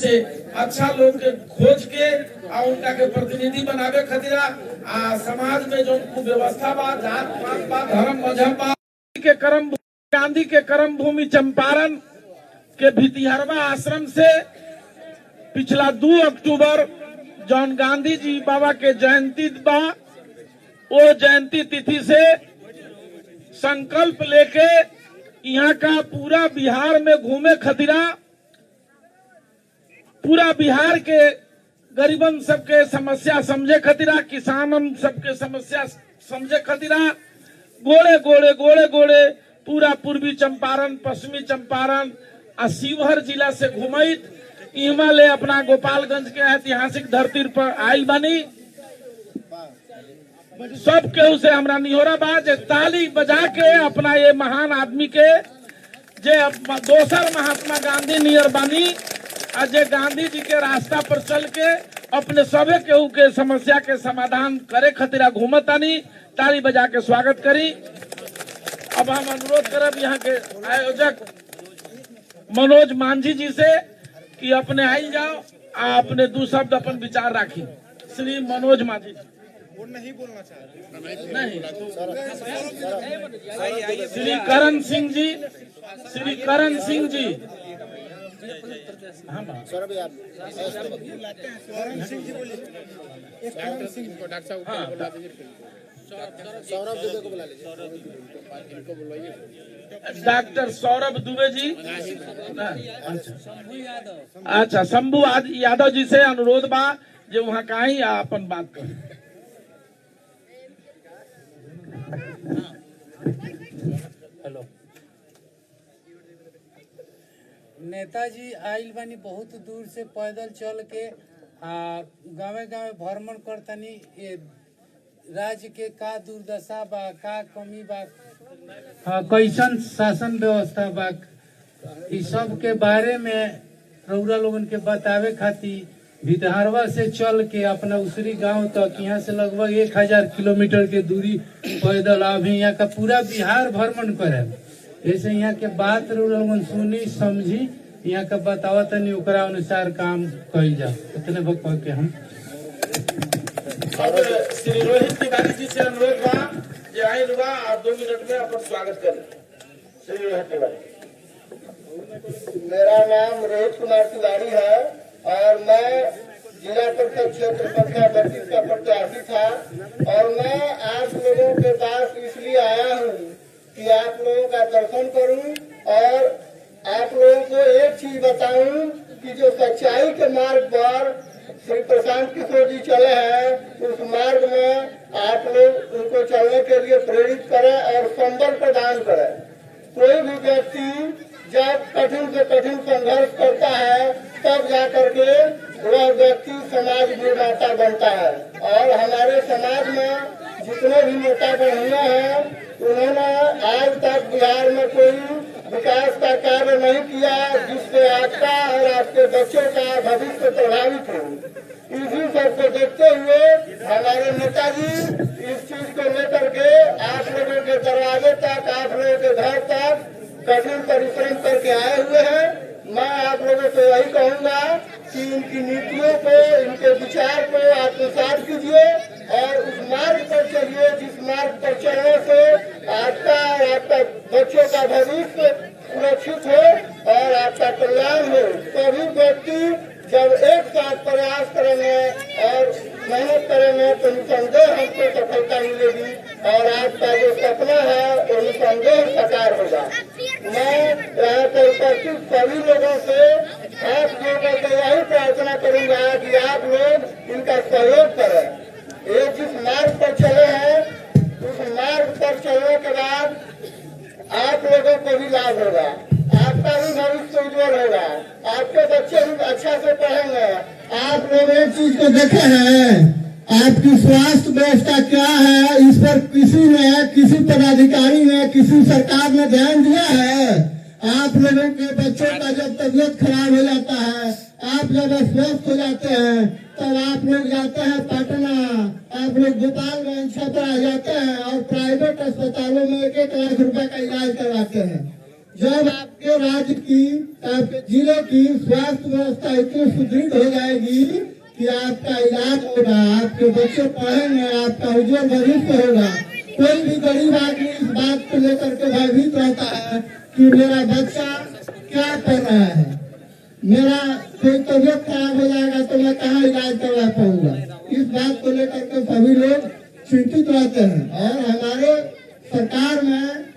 से अच्छा लोग के खोज के और उनका के प्रतिनिधि बनावे खातिर समाज में जो व्यवस्था बा, जात पात बा, धर्म मजहब बा के कर्म गांधी के कर्म भूमि चंपारण के भितिहरवा आश्रम से पिछला 2 अक्टूबर जौन गांधी जी बाबा के जयंती बा, वो जयंती तिथि से संकल्प लेके यहाँ का पूरा बिहार में घूमे खतिरा, पूरा बिहार के गरीबन सबके समस्या समझे खतिरा, किसानन सबके समस्या समझे खतिरा, गोड़े गोड़े गोड़े गोड़े पूरा पूर्वी चंपारण, पश्चिमी चंपारण और शिवहर जिला से घुमैत इहमा ले अपना गोपालगंज के ऐतिहासिक धरती पर आयल बनी। सब केहू से हमरा निहोरा बा जे ताली बजा के अपना ये महान आदमी के जे दोसर महात्मा गांधी नियर बनी और जे गांधी जी के रास्ता पर चल के अपने सभी केहू के समस्या के समाधान करे खतिरा घूमतानी, ताली बजा के स्वागत करी। अब हम अनुरोध करब यहाँ के आयोजक मनोज मांझी जी से कि अपने आई जाओ आ अपने 2 शब्द अपन विचार राखी। श्री मनोज मांझी वो नहीं बोलना चाहते नहीं, श्री करण सिंह जी, श्री करण सिंह जी, करण सिंह जी बोलिए। डॉक्टर साहब बुला दीजिए, सौरभ दुबे को बुला लीजिए, इनको बुलवाइए। डॉक्टर सौरभ दुबे जी। अच्छा, शंभू यादव जी से अनुरोध बा जो वहाँ का ही अपन बात कर। हेलो, नेताजी आइल बानी बहुत दूर से पैदल चल के गाँव गाँव भ्रमण करतनी, ये राज्य के का दुर्दशा बा, का कमी बा, कैसन शासन व्यवस्था बा, इस सब के बारे में रउरा लोगन के बतावे खातिर भितहरवा से चल के अपना उसरी गांव तक, यहाँ से लगभग 1000 किलोमीटर के दूरी पैदल अभी यहाँ का पूरा बिहार भ्रमण करे। ऐसे यहाँ के बात लोगन सुनी समझी, यहाँ का बतावा तनी ओकरा अनुसार काम कइल जा। इतने बकवा के हम अब श्री रोहित तिवारी जी से अनुरोध बा जे आइल बा, आप 2 मिनट में अपन स्वागत करें। श्री रोहित तिवारी। मेरा नाम रोहित कुमार तिवारी है और मैं जिला परिषद क्षेत्र संख्या 32 का प्रत्याशी था और मैं आप लोगों के पास इसलिए आया हूँ कि आप लोगों का दर्शन करूँ और आप लोगों को एक चीज बताऊँ कि जो सच्चाई के मार्ग पर श्री प्रशांत किशोर जी चले हैं, उस मार्ग में आप लोग उनको चलने के लिए प्रेरित करें और संबल प्रदान करें। कोई भी व्यक्ति जब कठिन से कठिन संघर्ष करता है तब जाकर के वह व्यक्ति समाज निर्माता बनता है। और हमारे समाज में जितने भी नेता बहनियां हैं, उन्होंने आज तक बिहार में कोई विकास का कार्य नहीं किया जिससे आपका और आपके बच्चों का भविष्य प्रभावित हो। इसी सब को देखते हुए हमारे नेताजी इस चीज को लेकर के आप लोगों के दरवाजे तक, आप लोगों के घर तक कठिन परिश्रम करके आए हुए हैं। मैं आप लोगों से यही कहूंगा कि इनकी नीतियों को, इनके विचार को आत्मसात कीजिए और उस मार्ग पर चलिए जिस मार्ग पर चलने से आपका और आपका बच्चों का भविष्य सुरक्षित हो और आपका कल्याण हो। सभी व्यक्ति जब एक साथ प्रयास करेंगे और मेहनत करेंगे तो निसंदेह हमको सफलता मिलेगी और आपका जो सपना है वो निसंदेह साकार होगा। मैं यहाँ पर उपस्थित सभी लोगों से आप लोगों से यही प्रार्थना करूंगा कि आप लोग इनका सहयोग करें। ये जिस मार्ग पर चले हैं उस मार्ग पर चलने के बाद आप लोगों को भी लाभ होगा, आपका भी भविष्य उज्जवल होगा, आपके बच्चे भी अच्छा से पढ़ेंगे। आप लोग एक चीज को देखे हैं, आपकी स्वास्थ्य व्यवस्था क्या है, इस पर किसी पदाधिकारी ने, किसी सरकार ने ध्यान दिया है? आप लोगों के बच्चों का जब तबीयत खराब हो जाता है, आप जब अस्वस्थ हो जाते हैं, तब आप लोग जाते हैं पटना, आप लोग गोपालगंज छपरा जाते हैं और प्राइवेट अस्पतालों में 1-1 लाख रुपए का इलाज करवाते हैं। जब आपके आपके राज्य की, आपके जिले की स्वास्थ्य व्यवस्था इतनी सुदृढ़ हो जाएगी कि आपका इलाज होगा, आपके बच्चे पढ़ेंगे, आपका उज्जवल भविष्य होगा। कोई भी गरीब आदमी इस बात को लेकर के भयभीत रहता है कि मेरा बच्चा क्या कर रहा है, मेरा कोई तबियत खराब हो जाएगा तो मैं कहाँ इलाज करवा पाऊंगा। इस बात को लेकर के सभी लोग चिंतित रहते हैं और हमारे सरकार में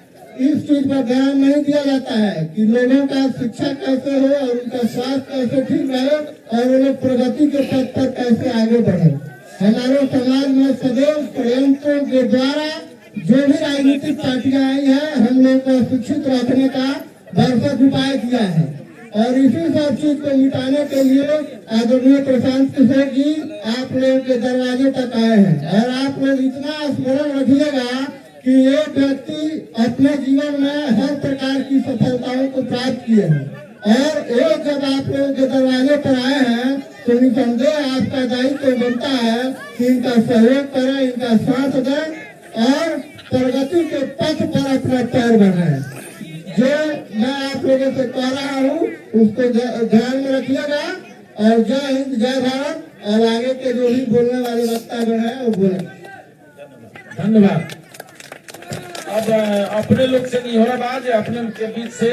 इस चीज पर ध्यान नहीं दिया जाता है कि लोगों का शिक्षा कैसे हो और उनका स्वास्थ्य कैसे ठीक रहे और वो लोग प्रगति के पथ पर कैसे आगे बढ़े। हमारे समाज में सदैव षड्यंत्रों के द्वारा जो भी राजनीतिक पार्टियां आई है हम लोग को शिक्षित रखने का भरसक उपाय किया है और इसी सब चीज को मिटाने के लिए आदरणीय प्रशांत किशोर जी आप लोगों के दरवाजे तक आए हैं और आप लोग इतना स्मरण रखिएगा कि एक व्यक्ति अपने जीवन में हर प्रकार की सफलताओं को प्राप्त किए हैं और एक जब आप लोगों के दरवाजे पर आए हैं तो निसंदेह आपका दायित्व बनता है कि इनका सहयोग करें, इनका साथ दें और प्रगति के पथ पर अपना पैर बढ़ाएं। जो मैं आप लोगों से कह रहा हूँ उसको ध्यान में रखिएगा और जय हिंद जय भारत। और आगे के जो भी बोलने वाले वक्तागण है वो बोले। धन्यवाद। अब अपने लोग से नहीं हो रहा बात, अपने के बीच से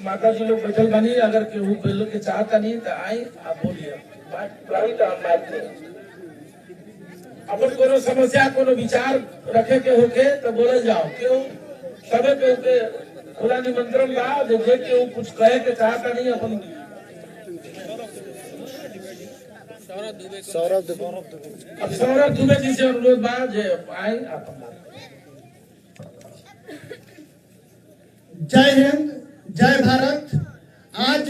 माता जी लोग बैठल बनी, अगर केहू बोल के चाहता नहीं तो आई आप बोलिए अपन कोनो समस्या कोनो विचार रखे के होके तो बोले जाओ। क्यों सबे के खुला निमंत्रण बा, जे केहू कुछ कहे के चाहता नहीं अपन सौरभ दुबे जी से अनुरोध बा जे आए आप। जय हिंद जय भारत। आज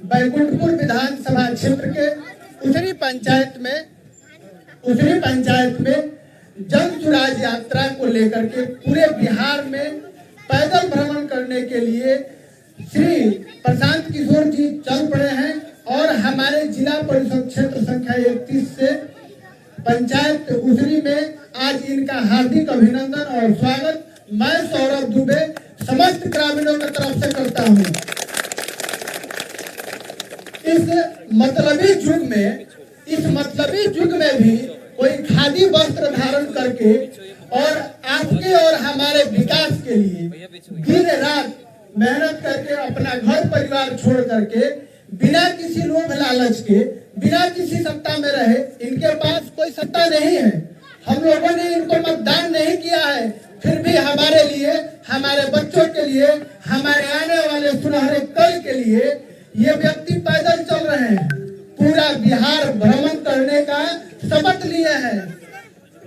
बैकुंठपुर विधानसभा क्षेत्र के उसरी पंचायत में जन सुराज यात्रा को लेकर के पूरे बिहार में पैदल भ्रमण करने के लिए श्री प्रशांत किशोर जी चल पड़े हैं और हमारे जिला परिषद क्षेत्र संख्या 31 से पंचायत उसरी में आज इनका हार्दिक अभिनंदन और स्वागत मैं सौरभ दुबे समस्त ग्रामीणों की तरफ से करता हूं। इस मतलबी युग में भी कोई खादी वस्त्र धारण करके और आपके और हमारे विकास के लिए दिन रात मेहनत करके अपना घर परिवार छोड़ करके बिना किसी लोभ लालच के, बिना किसी सत्ता में रहे, इनके पास कोई सत्ता नहीं है, हम लोगों ने इनको मतदान नहीं किया है, फिर भी हमारे लिए, हमारे बच्चों के लिए, हमारे आने वाले सुनहरे कल के लिए ये व्यक्ति पैदल चल रहे हैं। पूरा बिहार भ्रमण करने का शपथ लिए हैं।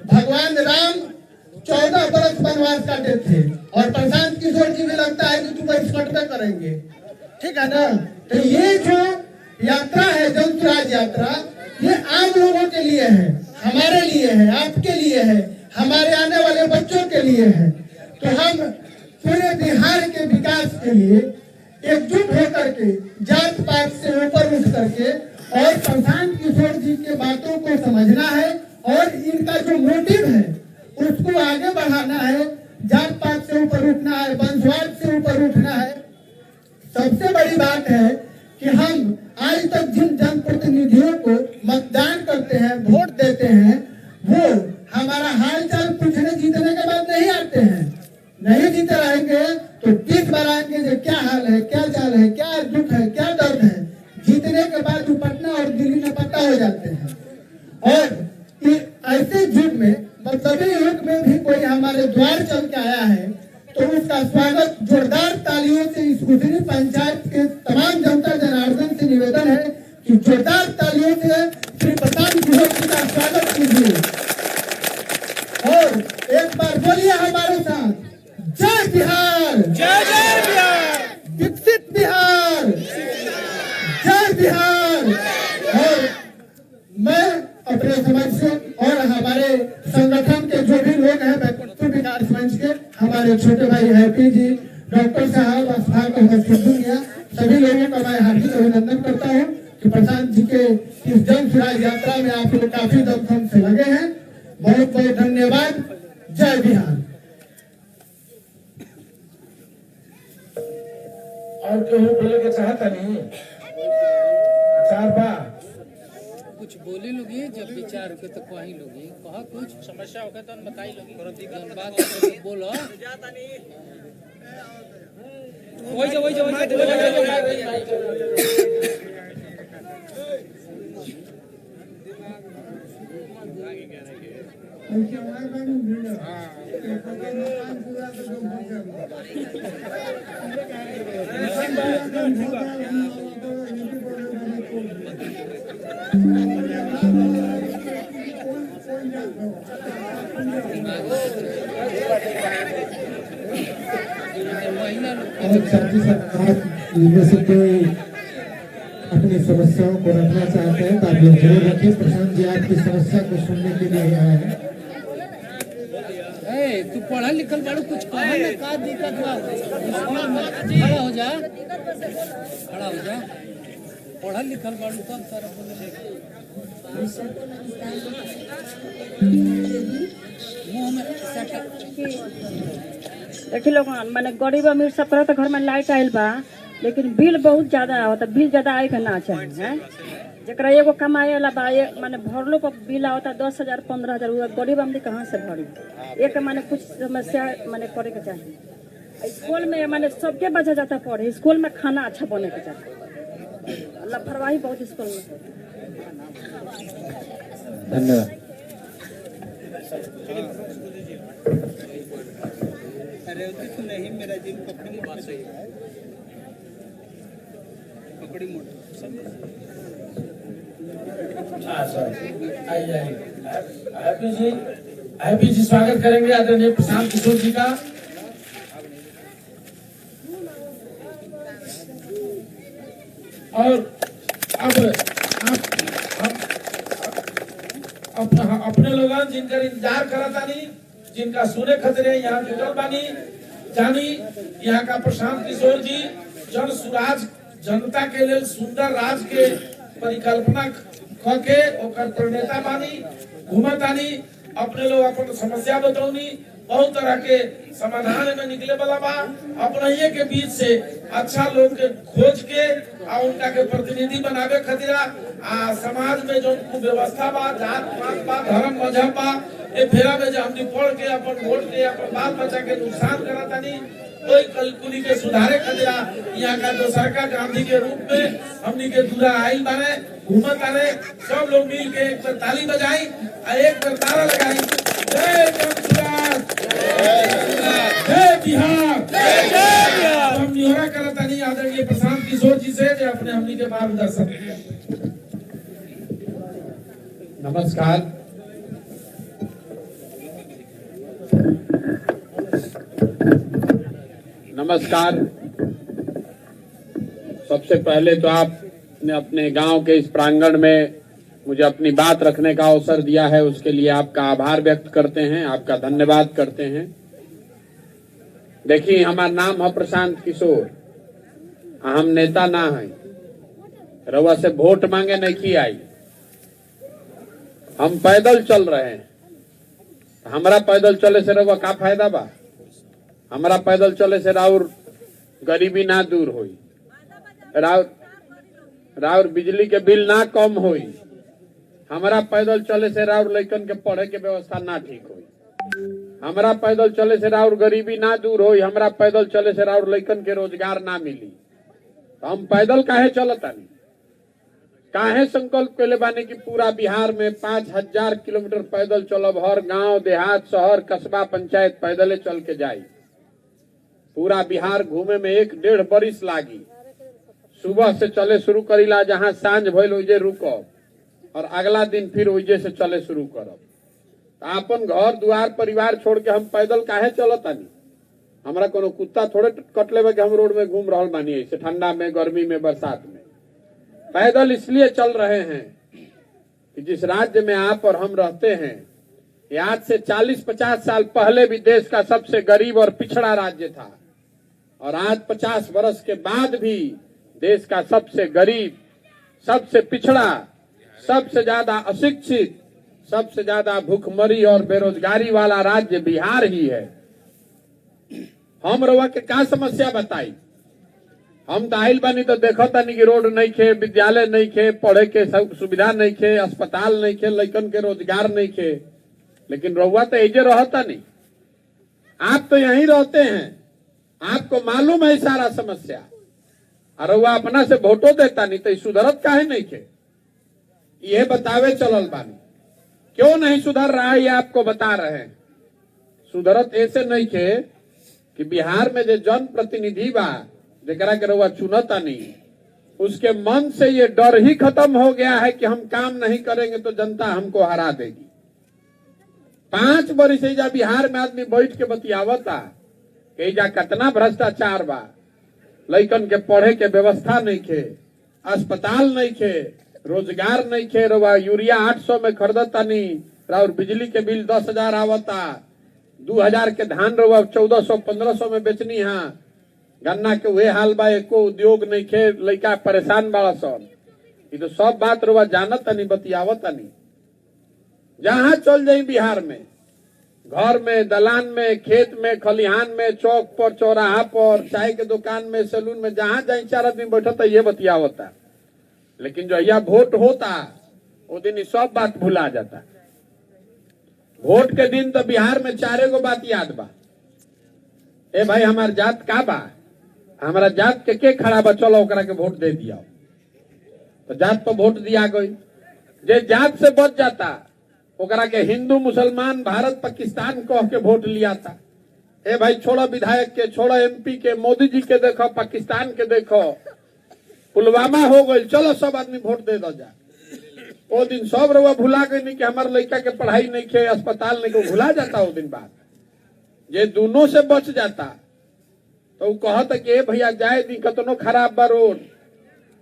भगवान राम 14 बरस वनवास काटे थे और प्रशांत किशोर जी भी लगता है कि तुम इस कटवे करेंगे, ठीक है ना। तो ये जो यात्रा है जन सुराज यात्रा, ये आम लोगों के लिए है, हमारे लिए है, आपके लिए है, हमारे आने वाले बच्चों के लिए है। तो हम पूरे बिहार के विकास के लिए एकजुट होकर के जात पात से ऊपर उठ करके और प्रशांत किशोर जी के बातों को समझना है और इनका जो मोटिव है उसको आगे बढ़ाना है। जात पात से ऊपर उठना है, वंशवाद से ऊपर उठना है। सबसे बड़ी बात है कि हम आज तक जिन जनप्रतिनिधियों को मतदान करते हैं, वोट देते हैं, वो हमारा हाल चाल पूछने जीतने के बाद नहीं आते हैं। नहीं जीते रहेंगे तो 30 बार आएंगे जो क्या हाल है, क्या चाल है, क्या दुख है, क्या दर्द है। जीतने के बाद वो पटना और दिल्ली में पता हो जाते हैं। और ऐसे युग में, मतलबी युग में भी कोई हमारे द्वार चल के आया है तो उसका स्वागत जोरदार तालियों से इस उसरी पंचायत के तमाम जनता जनार्दन से निवेदन है कि जोरदार तालियों से श्री प्रशांत किशोर जी का स्वागत कीजिए। और एक बार बोलिए हमारे साथ, जय बिहार, जय जय बिहार, विकसित बिहार, जय बिहार। और मैं अपने समझ से और हमारे संगठन के जो भी लोग हैं, बैकुंठपुर विकास मंच के हमारे छोटे भाई हैप्पी जी, डॉक्टर साहब, अशफाक अहमद सिद्धूनिया, सभी लोगों का मैं हार्दिक अभिनंदन करता हूँ कि प्रशांत जी के इस जन सुराज यात्रा में आप लोग काफी दमखम से लगे हैं। बहुत बहुत धन्यवाद। जय बिहार। और केहू बोले के चाहता नहीं चार बा कुछ बोली लोगी जब विचार के तो कहीं लोगी कहा कुछ समस्या होगा तो बताई लोगी बात बोलो और साथ ही साथ आप इनमें से कोई अपनी समस्याओं को रखना चाहते हैं तो आप लोग जरूर रखिए। प्रशांत जी आपकी समस्या को सुनने के लिए आए हैं। तू पढ़ा लिखल बाड़ू कुछ कहा ना का दिक्कत बा खड़ा हो जा पढ़ा लिखल बाड़ू तब सारा बोले मुंह में देखिए लोग मैंने गरीब अमीर सब तरह तो घर में लाइट आयल बा लेकिन बिल बहुत ज्यादा आवता। बिल ज्यादा आए के ना चाहिए है जरा एगो कमाए वाला बा माने भरलो पर बिल आवता 10,000 15,000 गरीब आदमी कहाँ से भरी। एक माने कुछ समस्या माने करे के चाहिए। स्कूल में माने सबके बच्चा जाता पढ़े स्कूल में खाना अच्छा बने के चाहिए। लापरवाही बहुत स्कूल में। धन्यवाद। नहीं मेरा जिम पकड़ी मोड़ हैप्पी जी स्वागत करेंगे आदरणीय प्रशांत किशोर जी का। और अब अपने लोगन जिनका इंतजार करता नहीं जिनका सुने खतरे यहाँ जुटल बानी जानी यहाँ का प्रशांत किशोर जी जन सुराज जनता के लिए सुंदर राज के परिकल्पना करके ओकर प्रणेता बानी घूमतानी अपने लोग अपन समस्या बताऊनी बहुत तरह के समाधान में निकले वाला बा। अपने के बीच से अच्छा लोग के खोज के आ उनका के प्रतिनिधि बनावे खातिर आ समाज में जो व्यवस्था बा जात पात बा धर्म मजहब बा ए फेरा में जो हमनी पढ़ के अपन वोट के अपन बाल बच्चा के नुकसान करतानी कोई कलकुली के सुधारे खातिर यहाँ का दोसर का गांधी के रूप में हमनी के दूरा आइल बाने घूमत आने सब लोग मिल के एक बार ताली बजाई और एक बार तारा लगाई। जय जनसुराज जय बिहार। हम निहोरा करतानी आदरणीय प्रशांत किशोर जी से जो अपने हमनी के मार्गदर्शन। नमस्कार। नमस्कार। सबसे पहले तो आपने अपने गांव के इस प्रांगण में मुझे अपनी बात रखने का अवसर दिया है उसके लिए आपका आभार व्यक्त करते हैं आपका धन्यवाद करते हैं। देखिए हमारा नाम है प्रशांत किशोर हम नेता ना है रउआ से वोट मांगे नहीं की आई हम पैदल चल रहे हैं। हमारा पैदल चले से रउआ का फायदा बा। हमारा पैदल चले से राउर गरीबी ना दूर होई राउर बिजली के बिल ना कम होई। हमारा पैदल चले से राउर लइकन के पढ़े के व्यवस्था ना ठीक होई। हमारा पैदल चले से राउर गरीबी ना दूर होई। हमारा पैदल चले से राउर लइकन के रोजगार ना मिली। तो हम पैदल काहे चलतानी काहे संकल्प कैले बानी कि पूरा बिहार में 5,000 किलोमीटर पैदल चलब। हर गांव देहात शहर कस्बा पंचायत पैदले चल के जाई। पूरा बिहार घूमे में 1-1.5 बरिस लागी। सुबह से चले शुरू करीला जहां सांझ भइल ओइजे रुकब और अगला दिन फिर ओइजे से चले शुरू करब। अपन घर द्वार परिवार छोड़ के हम पैदल काहे चलतानी। हमरा कोनो कुत्ता थोड़े कट लेबे कि हम रोड में घूम रहल बानी ऐसे ठंडा में गर्मी में बरसात में। पैदल इसलिए चल रहे हैं कि जिस राज्य में आप और हम रहते हैं आज से 40-50 साल पहले भी देश का सबसे गरीब और पिछड़ा राज्य था और आज 50 वर्ष के बाद भी देश का सबसे गरीब सबसे पिछड़ा सबसे ज्यादा अशिक्षित सबसे ज्यादा भूखमरी और बेरोजगारी वाला राज्य बिहार ही है। हम रउआ के क्या समस्या बताई। हम तो आइल बानी तो देखो तानी कि रोड नहीं खे, विद्यालय नहीं खे, पढ़े के सुविधा नहीं खे, अस्पताल नहीं खे, लड़कन के रोजगार नहीं खे। लेकिन रउआ तो एजे रहता नहीं, आप तो यहीं रहते हैं, आपको मालूम है सारा समस्या, और रउआ अपना से वोटो देता नहीं, तो सुधरत काहे नहीं खे? ये बतावे चलल बानी। क्यों नहीं सुधर रहा है ये आपको बता रहे हैं। सुधरत ऐसे नहीं खे कि बिहार में जो जन प्रतिनिधि बा जरा के रउआ चुनता नहीं, उसके मन से ये डर ही खत्म हो गया है कि हम काम नहीं करेंगे तो जनता हमको हरा देगी। 5 वर्ष से बिहार में आदमी बैठ के बतियावता कि जा कितना भ्रष्टाचार बा, लइकन के पढ़े के व्यवस्था नहीं खे, अस्पताल नहीं खे, रोजगार नहीं खे, रउआ यूरिया 800 में खरीदता नहीं, और बिजली के बिल 10,000 आवता, 2,000 के धान रउआ 1400-1500 में बेचनी है, गन्ना के वही हाल बा, एको उद्योग नहीं खे, लइका परेशान बाड़ा सन। ये तो सब बात रउआ जानत नहीं, बतियावत नहीं। जहां चल जाई बिहार में, घर में, दलान में, खेत में, खलिहान में, चौक पर, चौराहा पर, चाय के दुकान में, सैलून में, जहां जाए 4 आदमी बैठता ये बतियावता। लेकिन जो यह वोट होता वो दिन ये सब बात भुला जाता। वोट के दिन तो बिहार में 4 गो बात याद बा। ए भाई हमार जात का बा, हमारा जात के खड़ा बा, चलो ओकरा के वोट दे दिया। तो जात पर वोट दिया गई। जे जात से बच जाता ओकरा के हिंदू मुसलमान भारत पाकिस्तान कह के वोट लिया था। ए भाई छोड़ो विधायक के, छोड़ो MP के, मोदी जी के देखो, पाकिस्तान के देखो, पुलवामा हो गई, चलो सब आदमी वोट दे दो जा। वो दिन सब रउआ भुला गई नहीं कि हमारे लड़का के पढ़ाई नहीं खे, अस्पताल नहीं, को भुला जाता वो दिन बाद। ये दोनों से बच जाता तो वो कहता कि भैया जाए दी कतनो खराब बा रोड,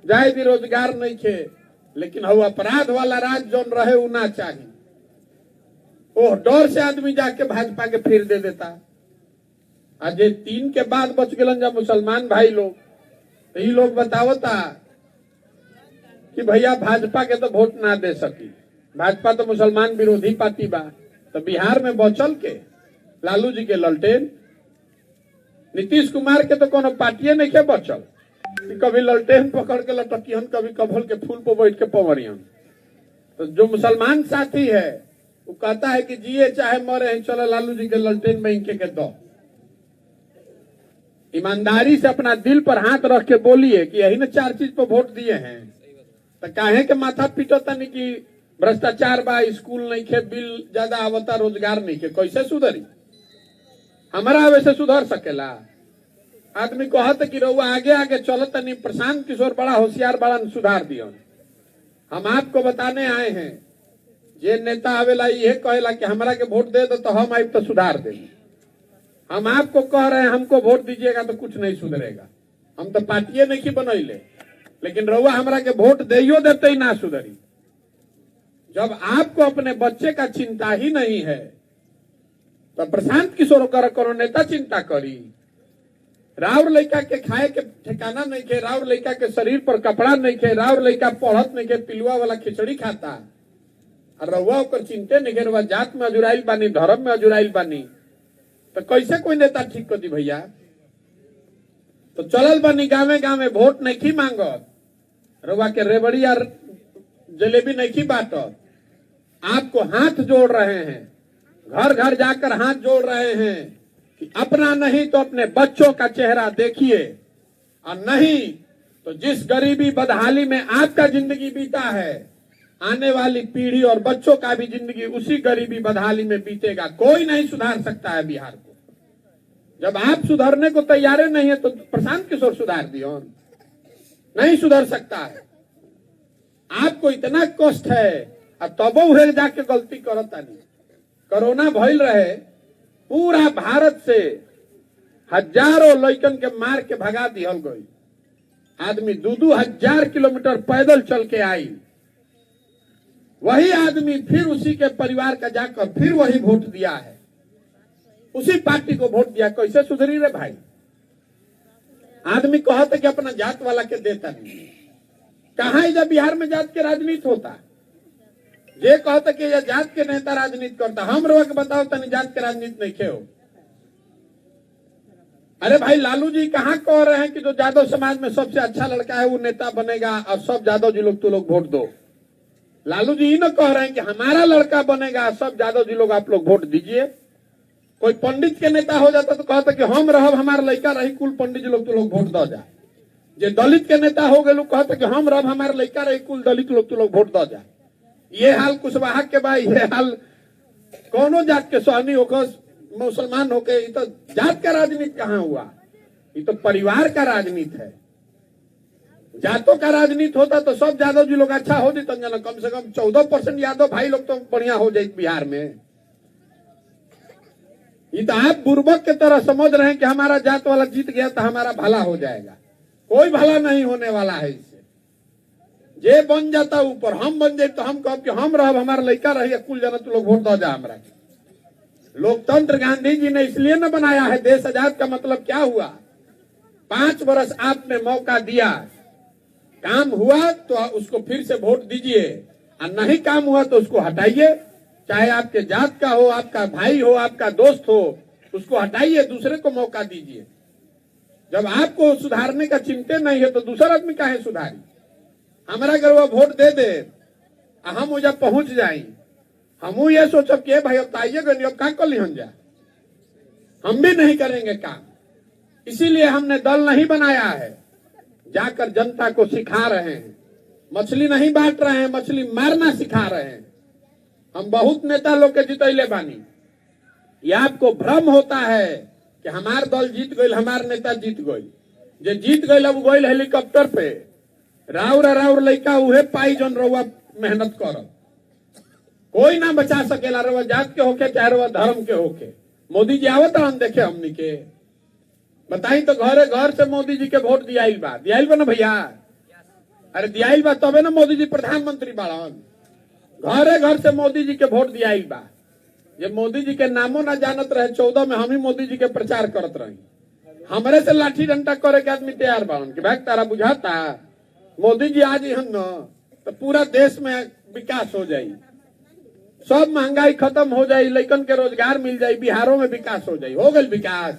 जाए दी रोजगार नहीं खे, लेकिन वो अपराध वाला राज जोन रहे वो ना चाहिए। वो डर से आदमी जाके भाजपा के फिर दे देता। आज 3 के बाद बच गलन जब मुसलमान भाई लोग, तो ये लोग बतावता कि भैया भाजपा के तो वोट ना दे सकी, भाजपा तो मुसलमान विरोधी पार्टी बा। तो बिहार में बचल के लालू जी के ललटेन, नीतीश कुमार के तो कोनो पार्टिये नहीं के बचल, कभी ललटेन पकड़ के लटकियन, कभी कमल के फूल पर बैठ के पवरियन। तो जो मुसलमान साथी है वो कहता है कि जिए चाहे मरे, चलो लालू जी के ललटेन में इनके के दो। ईमानदारी से अपना दिल पर हाथ रख के बोलिए कि यही ना 4 चीज पर वोट दिए हैं, तो काहे के माथा पीटता नहीं कि भ्रष्टाचार बा, स्कूल नहीं खे, बिल ज्यादा आवता, रोजगार नहीं खे। कैसे सुधरी? हमारा वैसे सुधर सकेला? आदमी कहते कि रउआ आगे आगे चलत नहीं, प्रशांत किशोर बड़ा होशियार, बड़ा सुधार दियो। हम आपको बताने आए हैं, जे नेता आवेला ये कहेला कि हमरा के वोट दे दो तो हम आइब तो सुधार देंगे। हम आपको कह रहे हैं हमको वोट दीजिएगा तो कुछ नहीं सुधरेगा। हम तो पार्टिये नहीं बनैले, लेकिन रउआ हमरा के वोट देइयो देते ही ना सुधरी। जब आपको अपने बच्चे का चिंता ही नहीं है तो प्रशांत किशोर करो नेता चिंता करी। राउर लड़का के खाए के ठिकाना नहीं के, राउर लड़का के शरीर पर कपड़ा नहीं के, राउर लड़का पढ़त नहीं के, पिलुआ वाला खिचड़ी खाता, और रउआ ओकर चिंते नहीं के। रउआ जात में अजुराइल बानी, धर्म में अजुराइल बानी, तो कैसे कोई नेता ठीक कर दी भैया? तो चलल बानी गावे गावे, वोट नहीं की मांगत, रउआ के रेवड़ी और जलेबी नहीं की बांटत। आपको हाथ जोड़ रहे हैं, घर घर जाकर हाथ जोड़ रहे हैं कि अपना नहीं तो अपने बच्चों का चेहरा देखिए, और नहीं तो जिस गरीबी बदहाली में आपका जिंदगी बीता है, आने वाली पीढ़ी और बच्चों का भी जिंदगी उसी गरीबी बदहाली में बीतेगा। कोई नहीं सुधार सकता है बिहार को। जब आप सुधरने को तैयार नहीं है तो प्रशांत किशोर सुधार दियो, नहीं सुधर सकता है। आपको इतना कष्ट है अब तबो हुए जाके गलती करता नहीं। कोरोना भइल रहे, पूरा भारत से हजारों लड़कन के मार के भगा दिहल गई। आदमी 2-2 हजार किलोमीटर पैदल चल के आई, वही आदमी फिर उसी के परिवार का जाकर फिर वही वोट दिया है, उसी पार्टी को वोट दिया। कैसे सुधरी रे भाई? आदमी कहते कि अपना जात वाला के देता नहीं। कहा जब बिहार में जात के राजनीति होता? ये कहता कि यह जात के नेता राजनीति करता। हम रोक बताओ तनी जात के राजनीति नहीं खे हो। अरे भाई लालू जी कहाँ कह रहे हैं कि जो यादव समाज में सबसे अच्छा लड़का है वो नेता बनेगा और सब यादव जी लोग तो लोग वोट दो। लालू जी न कह रहे हैं कि हमारा लड़का बनेगा, सब यादव जी लोग आप लोग वोट दीजिए। कोई पंडित के नेता हो जाता तो कहता कि हम रहब हमारा लड़का रही, कुल पंडित जी लोग तो लोग वोट दो जा। जे दलित के नेता हो गए लोग कहते कि हम रहब हमारा लड़का रही, कुल दलित लोग तो लोग वोट दो जा। ये हाल कुशवाहा के भाई, ये हाल कौनो जात के सोहनी होकर मुसलमान होके, तो जात का राजनीति कहाँ हुआ? ये तो परिवार का राजनीति है। जातों का राजनीति होता तो सब यादव जी लोग अच्छा हो जाता, कम से कम 14% यादव भाई लोग तो बढ़िया हो जाए बिहार में। ये तो आप बुर्बक के तरह समझ रहे हैं कि हमारा जात वाला जीत गया तो हमारा भला हो जाएगा। कोई भला नहीं होने वाला है इससे। जे बन जाता ऊपर, हम बन जाए तो हम कह कि हम रह हमारा लड़का रही, कुल जना तो लोग वोट दो जा हमरा। लोकतंत्र गांधी जी ने इसलिए न बनाया है। देश आजाद का मतलब क्या हुआ? 5 वर्ष आपने मौका दिया, काम हुआ तो उसको फिर से वोट दीजिए, और नहीं काम हुआ तो उसको हटाइए। चाहे आपके जात का हो, आपका भाई हो, आपका दोस्त हो, उसको हटाइए, दूसरे को मौका दीजिए। जब आपको सुधारने का चिंता नहीं है तो दूसरा आदमी काहे सुधारी? हमारा अगर वो वोट दे दे, हम मुझे पहुंच जाए, हम ये सोचब कि भाई अब आइएगा नहीं, अब क्या कर ली हम जा, हम भी नहीं करेंगे काम। इसीलिए हमने दल नहीं बनाया है, जाकर जनता को सिखा रहे हैं। मछली नहीं बांट रहे हैं, मछली मारना सिखा रहे हैं। हम बहुत नेता लोग के जितैले बानी। ये आपको भ्रम होता है कि हमार दल जीत गई, हमार नेता जीत गई। जे जीत गई अब गई हेलीकॉप्टर पे, राउर लइका उहे पाई जन रउआ मेहनत कर। कोई ना बचा सकेला, रउआ जात के होके चाहे रउआ धर्म के होके। मोदी जी आवत हम देखे हमनी के, बताई तो घरे घर से मोदी जी के वोट दियाइल बा ना भैया? अरे दियाइल बा तबे ना मोदी जी प्रधानमंत्री बाड़न। घरे घर से मोदी जी के वोट दियाइल बा। ये मोदी जी के नामो ना जानत रहे 14 में, हम ही मोदी जी के प्रचार करत रही। हमरे से लाठी डंडा करे के आदमी तैयार बाड़न कि भाई तारा बुझाता मोदी जी आज ही न तो पूरा देश में विकास हो जाये, सब महंगाई खत्म हो जाये, लइकन के रोजगार मिल जाये, बिहारों में विकास हो जाये। हो गई विकास?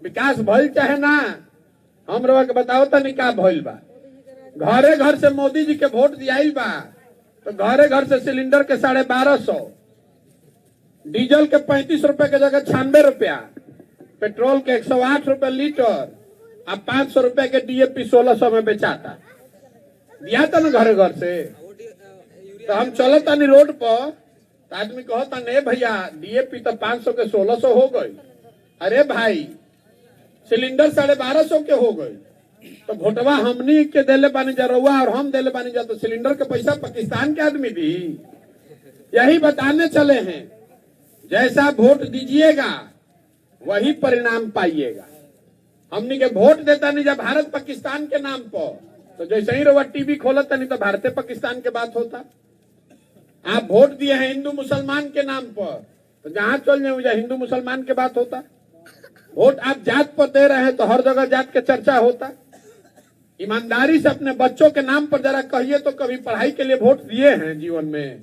विकास भइल चाहे ना? हम रउआ के बताओ तनी का भइल बा। घरे घर से मोदी जी के वोट दियाइल बा तो घरे घर से सिलेंडर के 1250, डीजल के 35 रुपए के जगह 96 रुपया, पेट्रोल के 108 रुपए लीटर, अब 500 रुपए के डीएपी 1600 में बेचाता। दिया था ना घरे घर से। तो हम चलता नहीं रोड पर तो आदमी कहता नहीं भैया डीएपी तो 500 के 1600 हो गई। अरे भाई सिलेंडर 1250 के हो गई तो वोटवा हमनी के देले बानी जा रउआ और हम देले बानी जा, तो सिलेंडर के पैसा पाकिस्तान के आदमी दी। यही बताने चले हैं, जैसा वोट दीजिएगा वही परिणाम पाइएगा। हमनी के वोट देता नहीं जब भारत पाकिस्तान के नाम पर, तो जैसे ही रउआ टीवी खोलता नहीं तो भारत पाकिस्तान के बात होता। आप वोट दिए हैं हिंदू मुसलमान के नाम पर, तो जहां चल जाए हिंदू मुसलमान के बात होता। वोट आप जात पर दे रहे हैं तो हर जगह जात के चर्चा होता। ईमानदारी से अपने बच्चों के नाम पर जरा कहिए तो कभी पढ़ाई के लिए वोट दिए हैं जीवन में?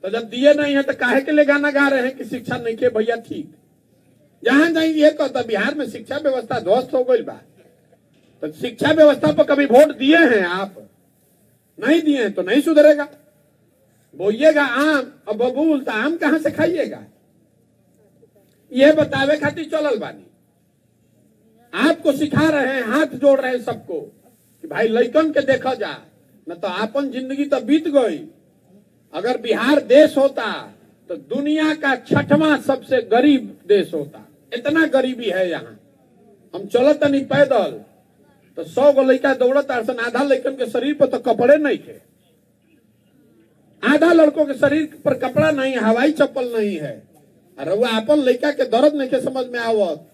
तो जब दिए नहीं है तो काहे के लिए गाना गा रहे हैं कि शिक्षा नहीं के भैया? ठीक, जहां जाएंगे ये कहता बिहार में शिक्षा व्यवस्था ध्वस्त हो गई बा। तो शिक्षा व्यवस्था पर कभी वोट दिए हैं आप? नहीं दिए हैं तो नहीं सुधरेगा। बोइएगा आम और बबूल तो आम कहां से खाइएगा? यह बतावे खातिर चलल बानी। आपको सिखा रहे हैं, हाथ जोड़ रहे हैं सबको कि भाई लइकन के देखा जा, न तो आपन जिंदगी तो बीत गई। अगर बिहार देश होता तो दुनिया का 6वां सबसे गरीब देश होता। इतना गरीबी है यहाँ। हम चलत नहीं पैदल तो 100 गो लड़का दौड़त, आधा लड़कन के शरीर पर तो कपड़े नहीं थे, आधा लड़कों के शरीर पर कपड़ा नहीं, हवाई चप्पल नहीं है। रउआ अपन लड़का के दर्द नहीं के समझ में आवत।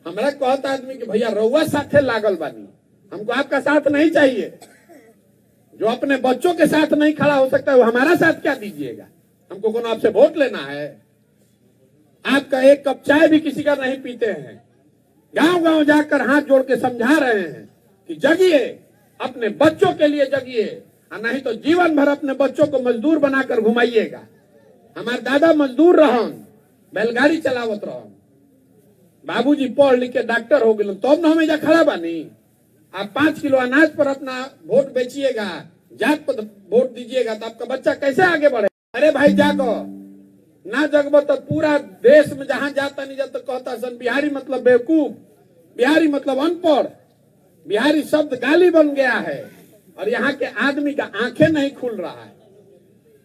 हमरा कहता आदमी कि भैया रउआ साथे लागल बानी, हमको आपका साथ नहीं चाहिए। जो अपने बच्चों के साथ नहीं खड़ा हो सकता वो हमारा साथ क्या दीजिएगा? हमको कौन आपसे वोट लेना है? आपका एक कप चाय भी किसी का नहीं पीते हैं। गांव गांव जाकर हाथ जोड़ के समझा रहे हैं कि जगिए, अपने बच्चों के लिए जगिए, और नहीं तो जीवन भर अपने बच्चों को मजदूर बनाकर घुमाइएगा। हमारे दादा मजदूर रहन, बैलगाड़ी चलावत रहन, बाबूजी पढ़ लिख के डॉक्टर हो गए तब न हमें जा खड़ा बानी। आप 5 किलो अनाज पर अपना वोट बेचिएगा, जात पर वोट दीजिएगा तो आपका बच्चा कैसे आगे बढ़े? अरे भाई जागो ना, जगबो तो पूरा देश में जहां जाता नहीं जाता कहता सन बिहारी मतलब बेवकूफ, बिहारी मतलब अनपढ़, बिहारी शब्द गाली बन गया है और यहाँ के आदमी का आंखें नहीं खुल रहा है।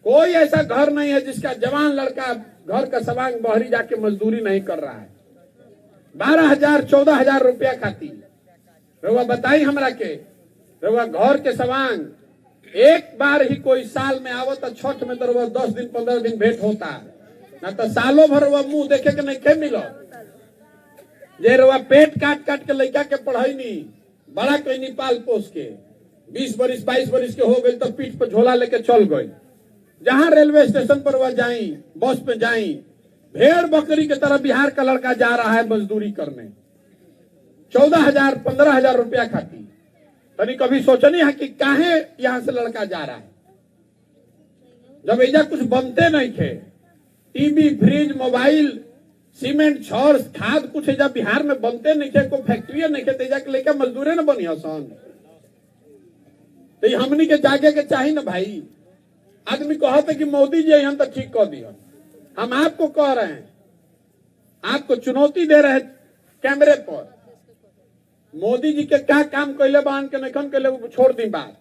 कोई ऐसा घर नहीं है जिसका जवान लड़का घर का सवांग बहरी जाके मजदूरी नहीं कर रहा है। 12,000 14,000 रुपया खाती रउआ बताई हमरा के, रउआ घर के सवांग एक बार ही कोई साल में आवत छठ में तो रउआ 10 दिन 15 दिन भेंट होता, ना तो सालों भर रउआ मुंह देखे के नहीं के मिलो। जे रउआ पेट काट काट के लड़का के पढ़ाई नहीं बड़ा कहीं पाल पोस के 20 बरिस 22 बरिस के हो गई तो पीठ पर झोला लेके चल गई। जहां रेलवे स्टेशन पर वह जाई, बस पे जाई, भेड़ बकरी की तरह बिहार का लड़का जा रहा है मजदूरी करने 14,000 15,000 रुपया खाती। तभी कभी सोचनी है कि काहे यहां से लड़का जा रहा है जब ऐजा कुछ बनते नहीं थे, टीवी फ्रिज मोबाइल सीमेंट छड़ खाद कुछ ऐजा बिहार में बनते नहीं थे, कोई फैक्ट्री नहीं थे, ऐजा के लेकर मजदूरे न बनी हसन। तो हमनी के जागे के चाहिए ना भाई। आदमी कहते कि मोदी जी हम तो ठीक कह दिया, हम आपको कह रहे हैं, आपको चुनौती दे रहे हैं कैमरे पर। मोदी जी के क्या काम कैले बान के नहीं कैले वो छोड़ दी बात।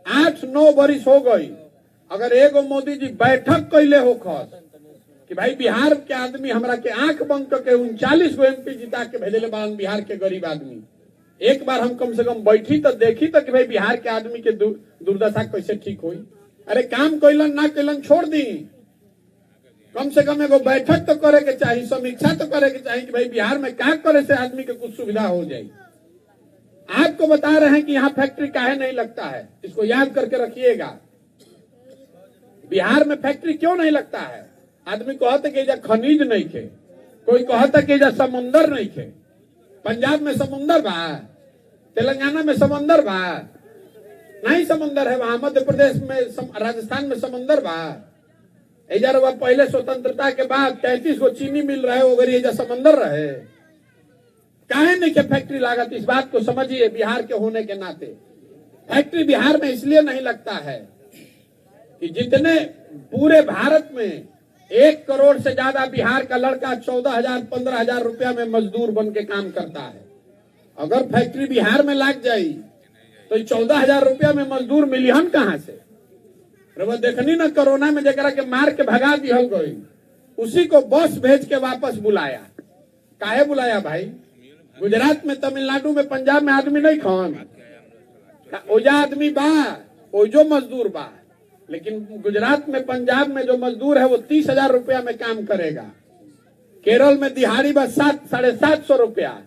8-9 बरिस हो गई, अगर एगो मोदी जी बैठक कैले हो खस कि भाई बिहार के आदमी हमरा के आंख बंद करके 39 गो MP जिता के भेजले बान बिहार के गरीब आदमी, एक बार हम कम से कम बैठी तो देखी तो कि भाई बिहार के आदमी के दुर्दशा कैसे ठीक हुई। अरे काम कैलन ना कैलन छोड़ दी, कम से कम एगो बैठक तो करे के चाहिए, समीक्षा तो करे के चाहिए कि भाई बिहार में क्या करे से आदमी के कुछ सुविधा हो जाए। आपको बता रहे हैं कि यहाँ फैक्ट्री काहे नहीं लगता है, इसको याद करके रखिएगा। बिहार में फैक्ट्री क्यों नहीं लगता है? आदमी कहते कि खनिज नहीं थे, कोई कहता कि समुंदर नहीं थे। पंजाब में समुंदर बा, तेलंगाना में समुंदर बा, नहीं समुंदर है वहां। मध्य प्रदेश में राजस्थान में समुंदर बा। एजा रउआ पहले स्वतंत्रता के बाद 33 गो चीनी मिल रहे हो, अगर एजा समंदर रहे काहे नहीं के फैक्ट्री लागत? इस बात को समझिए बिहार के होने के नाते। फैक्ट्री बिहार में इसलिए नहीं लगता है कि जितने पूरे भारत में 1 करोड़ से ज्यादा बिहार का लड़का 14,000 15,000 रुपया में मजदूर बन के काम करता है। अगर फैक्ट्री बिहार में लग जाई तो 14,000 रुपया में मजदूर मिलियन कहां से? देखनी ना कोरोना में जरा के मार के भगा दिया गई, उसी को बस भेज के वापस बुलाया। काहे बुलाया भाई? गुजरात में, तमिलनाडु में, पंजाब में आदमी नहीं खान, ओजा आदमी बा, ओजो मजदूर बा, लेकिन गुजरात में पंजाब में जो मजदूर है वो 30,000 रुपया में काम करेगा। केरल में दिहाड़ी बा 700-750 रुपया,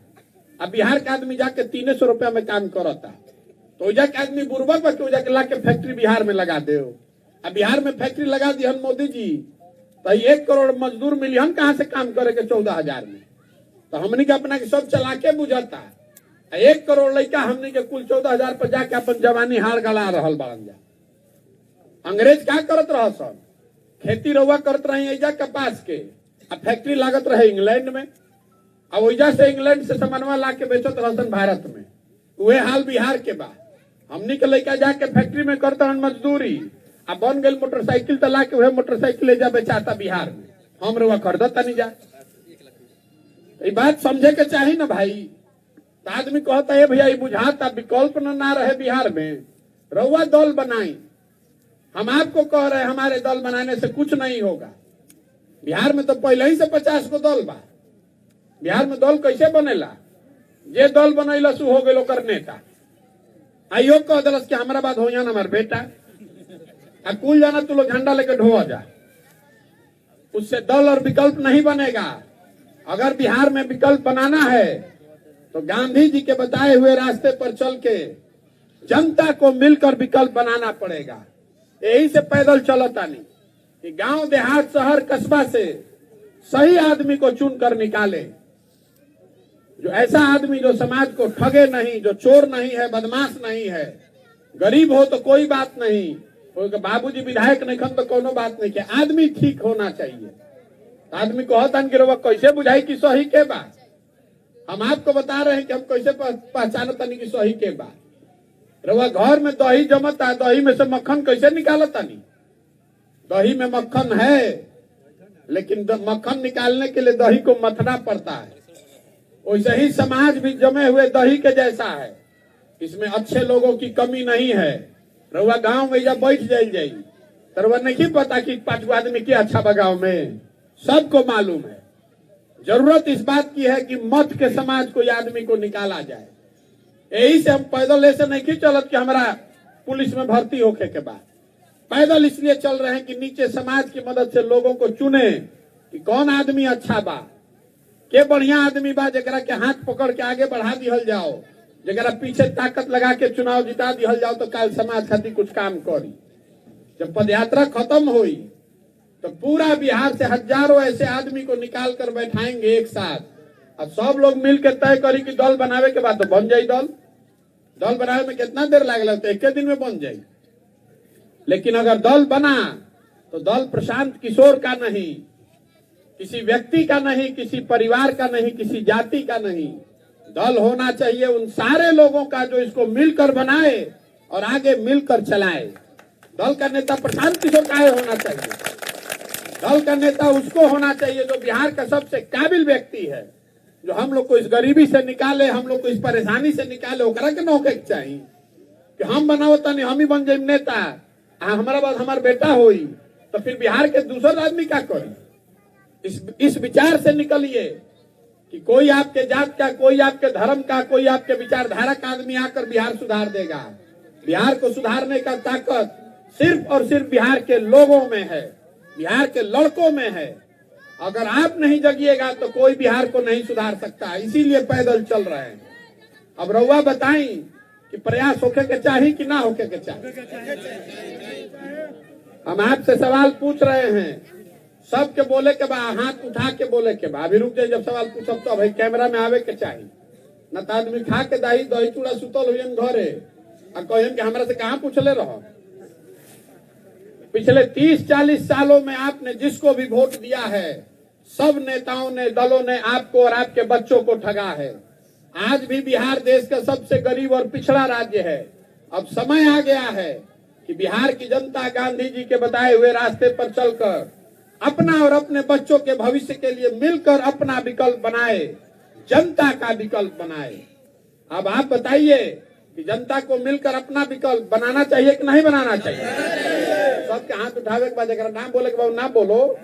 अब बिहार का आदमी जाके 300 रुपया में काम करता। तो ओजा के आदमी बुर्बक बा, ओजा के ला के फैक्ट्री बिहार में लगा दे। अब बिहार में फैक्ट्री लगा दी मोदी जी तो 1 करोड़ मजदूर मिलियन कहां से काम करेगा 14,000 में? तो हमनी के अपना के सब चला के बुझाता। 1 करोड़ लड़का हमनी के कुल 14,000 पर जाके अपन जवानी हार गला रहल बाड़न जा। अंग्रेज क्या करत रह सब? खेती रउआ करत रही एजा कपास के, अब फैक्ट्री लागत रहे इंग्लैंड में, अब ओइजा से इंग्लैंड से सामानवा ला के बेचत रहसन भारत में। वह हाल बिहार के बा। हमनी के लड़का जाके फैक्ट्री में करता मजदूरी, अब बन गई मोटरसाइकिल तो ला के वह मोटरसाइकिल ले जा बेचाता बिहार में, हम रुआ खरीदता नहीं जा। ये बात समझे के चाहिए ना भाई। तो आदमी कहता है भैया ये बुझाता विकल्प ना रहे बिहार में, रउआ दल बनाई। हम आपको कह रहे हैं हमारे दल बनाने से कुछ नहीं होगा। बिहार में तो पहले ही से 50 गो दल बा। बिहार में दल कैसे बनेला? जे दल बनैला सु हो गए ओकर नेता आइयो कह दिलस कि हमारा बात हो या ना हमार बेटा, अब कुल जाना तू लोग झंडा लेकर ढोआ जा। उससे दल और विकल्प नहीं बनेगा। अगर बिहार में विकल्प बनाना है तो गांधी जी के बताए हुए रास्ते पर चल के जनता को मिलकर विकल्प बनाना पड़ेगा। यही से पैदल चलता नहीं कि गांव देहात शहर कस्बा से सही आदमी को चुन कर निकाले, जो ऐसा आदमी जो समाज को ठगे नहीं, जो चोर नहीं है, बदमाश नहीं है। गरीब हो तो कोई बात नहीं, बाबूजी विधायक नहीं खन तो कोनो बात नहीं है, आदमी ठीक होना चाहिए। आदमी कहता कि कैसे बुझाई कि सही के बात हम आपको बता रहे हैं कि हम कैसे पहचानत तनी की सही के बाद। रवा घर में दही जमता, दही में से मक्खन कैसे निकालत तनी? दही में मक्खन है, लेकिन मक्खन निकालने के लिए दही को मथना पड़ता है। वैसे ही समाज भी जमे हुए दही के जैसा है, इसमें अच्छे लोगों की कमी नहीं है। रउआ गांव में जब बैठ जाई तो रउआ नहीं पता कि 5 आदमी के अच्छा बा गांव में, सबको मालूम है। जरूरत इस बात की है कि मत के समाज को आदमी को निकाला जाए। यही से हम पैदल ऐसे नहीं चलत कि हमारा पुलिस में भर्ती होके के बाद। पैदल इसलिए चल रहे हैं कि नीचे समाज की मदद से लोगों को चुने कि कौन आदमी अच्छा बा, के बढ़िया आदमी बा, जरा के हाथ पकड़ के आगे बढ़ा दिहल जाओ, जरा पीछे ताकत लगा के चुनाव जिता दिहल जाओ तो कल समाज खातिर कुछ काम करी। जब पदयात्रा खत्म हुई तो पूरा बिहार से हजारों ऐसे आदमी को निकाल कर बैठाएंगे एक साथ, अब सब लोग मिलकर तय करी कि दल बनावे के बाद तो बन जाये। दल बनावे में कितना देर लागल? तो एक दिन में बन जाये। लेकिन अगर दल बना तो दल प्रशांत किशोर का नहीं, किसी व्यक्ति का नहीं, किसी परिवार का नहीं, किसी जाति का नहीं। दल होना चाहिए उन सारे लोगों का जो इसको मिलकर बनाए और आगे मिलकर चलाए। दल का नेता प्रशांत किशोर का होना चाहिए। दल का नेता उसको होना चाहिए जो बिहार का सबसे काबिल व्यक्ति है, जो हम लोग को इस गरीबी से निकाले, हम लोग को इस परेशानी से निकाले। ओकरा के नौके चाहिए कि हम बनाओ तनी हम ही बन जाए नेता, हमारा बाद हमारा बेटा होई तो फिर बिहार के दूसरा आदमी क्या करी? इस विचार से निकलिए कि कोई आपके जात का, कोई आपके धर्म का, कोई आपके विचारधारा का आदमी आकर बिहार सुधार देगा। बिहार को सुधारने का ताकत सिर्फ और सिर्फ बिहार के लोगों में है, बिहार के लड़कों में है। अगर आप नहीं जगिएगा तो कोई बिहार को नहीं सुधार सकता। इसीलिए पैदल चल रहे हैं। अब रउआ बताई कि प्रयास होके के चाहिए कि ना होके के चाहिए? हम आपसे सवाल पूछ रहे हैं, सबके बोले के बाद हाथ उठा के बोले के बाद। अभी रुक जाए, जब सवाल पूछब तो भाई कैमरा में आवे के चाहिए। न तो आदमी खा के दही चूड़ा सुतल हुई घरे और कहन कि हमरा से कहाँ पूछले रहो। पिछले 30-40 सालों में आपने जिसको भी वोट दिया है, सब नेताओं ने, दलों ने आपको और आपके बच्चों को ठगा है। आज भी बिहार देश का सबसे गरीब और पिछड़ा राज्य है। अब समय आ गया है कि बिहार की जनता गांधी जी के बताए हुए रास्ते पर चलकर अपना और अपने बच्चों के भविष्य के लिए मिलकर अपना विकल्प बनाए, जनता का विकल्प बनाए। अब आप बताइए कि जनता को मिलकर अपना विकल्प बनाना चाहिए कि नहीं बनाना चाहिए? सबके हाथ उठावे के बाद अगर ना बोले के बाद ना बोलो,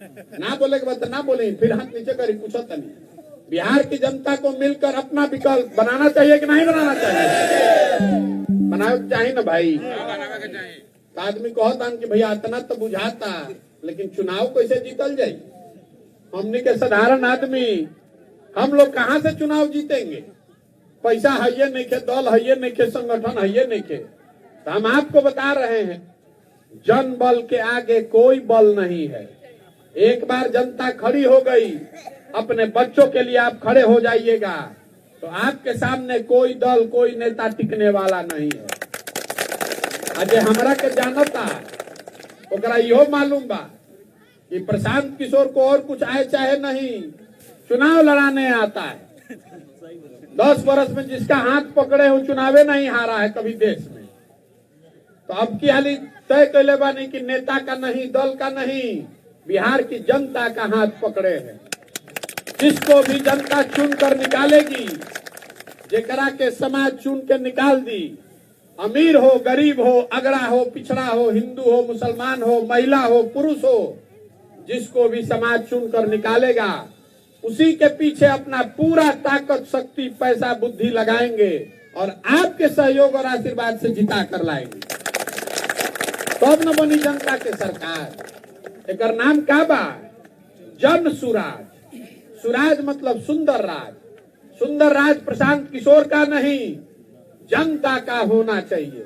ना बोले के बाद ना बोले, फिर हाथ नीचे करी पूछो तनी। बिहार की जनता को मिलकर अपना विकल्प बनाना चाहिए कि नहीं बनाना चाहिए? बनावे चाहिए ना भाई। तो आदमी कहता कि भैया इतना तो बुझाता, लेकिन चुनाव कैसे जीतल जाये? हमने के साधारण आदमी, हम लोग कहाँ से चुनाव जीतेंगे? पैसा है ये नहीं के, दल है ये नहीं के, संगठन है ये नहीं के। तो हम आपको बता रहे हैं, जन बल के आगे कोई बल नहीं है। एक बार जनता खड़ी हो गई, अपने बच्चों के लिए आप खड़े हो जाइएगा तो आपके सामने कोई दल, कोई नेता टिकने वाला नहीं है। अजय हमरा के जानता, ओकरा इहो मालूम बा कि प्रशांत किशोर को और कुछ आए चाहे नहीं, चुनाव लड़ाने आता है। 10 वर्ष में जिसका हाथ पकड़े हो चुनावे नहीं हारा है कभी देश में। तो अब की हाली तय कैले बानी कि नेता का नहीं, दल का नहीं, बिहार की जनता का हाथ पकड़े हैं। जिसको भी जनता चुन कर निकालेगी, जेकरा के समाज चुन के निकाल दी, अमीर हो, गरीब हो, अगड़ा हो, पिछड़ा हो, हिंदू हो, मुसलमान हो, महिला हो, पुरुष हो, जिसको भी समाज चुनकर निकालेगा उसी के पीछे अपना पूरा ताकत, शक्ति, पैसा, बुद्धि लगाएंगे और आपके सहयोग और आशीर्वाद से जिता कर लाएंगे। तब न बनी जनता के सरकार। एकर नाम का बा? जन सुराज। सुराज मतलब सुंदर राज। सुंदर राज प्रशांत किशोर का नहीं, जनता का होना चाहिए।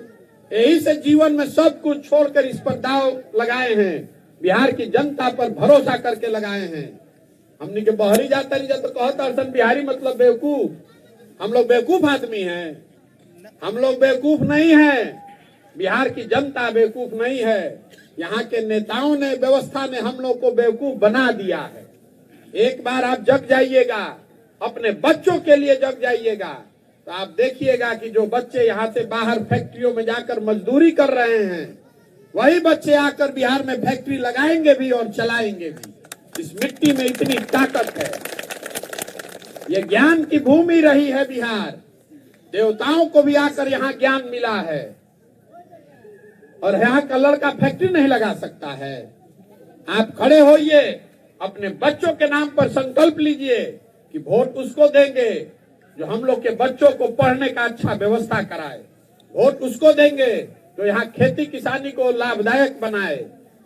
यही से जीवन में सब कुछ छोड़कर इस पर दाव लगाए हैं, बिहार की जनता पर भरोसा करके लगाए हैं। हमने के बहरी जाता नहीं जाता कहता अरसन बिहारी मतलब बेवकूफ। हम लोग बेवकूफ आदमी हैं? हम लोग बेवकूफ नहीं हैं। बिहार की जनता बेवकूफ नहीं है। यहाँ के नेताओं ने, व्यवस्था ने हम लोग को बेवकूफ बना दिया है। एक बार आप जग जाइएगा अपने बच्चों के लिए जग जाइएगा तो आप देखिएगा कि जो बच्चे यहाँ से बाहर फैक्ट्रियों में जाकर मजदूरी कर रहे हैं, वही बच्चे आकर बिहार में फैक्ट्री लगाएंगे भी और चलाएंगे भी। इस मिट्टी में इतनी ताकत है। ये ज्ञान की भूमि रही है बिहार। देवताओं को भी आकर यहाँ ज्ञान मिला है और यहाँ का लड़का फैक्ट्री नहीं लगा सकता है। आप खड़े होइए, अपने बच्चों के नाम पर संकल्प लीजिए कि वोट उसको देंगे जो हम लोग के बच्चों को पढ़ने का अच्छा व्यवस्था कराए। वोट उसको देंगे जो यहाँ खेती किसानी को लाभदायक बनाए।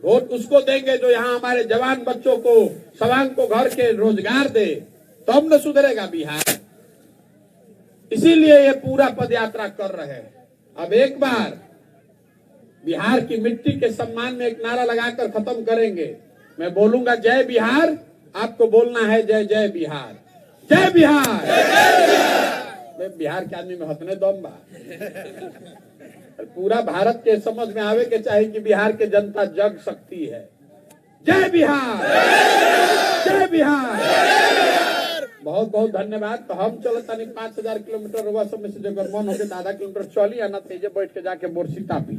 वोट उसको देंगे जो यहाँ हमारे जवान बच्चों को सवांग को घर के रोजगार दे, तब न सुधरेगा बिहार। इसीलिए ये पूरा पद यात्रा कर रहे हैं। अब एक बार बिहार की मिट्टी के सम्मान में एक नारा लगाकर खत्म करेंगे। मैं बोलूंगा जय बिहार, आपको बोलना है जय जय बिहार, जय बिहार। बिहार के आदमी में हतने दम बा। पूरा भारत के समझ में आवे के चाहिए कि बिहार के जनता जग सकती है। जय बिहार, जय बिहार। बहुत बहुत धन्यवाद। तो हम चलो तनी 5000 किलोमीटर रुआ सब में से जो मन होके आधा किलोमीटर चली, आना तेजे बैठ के जाके बोरसी तापी।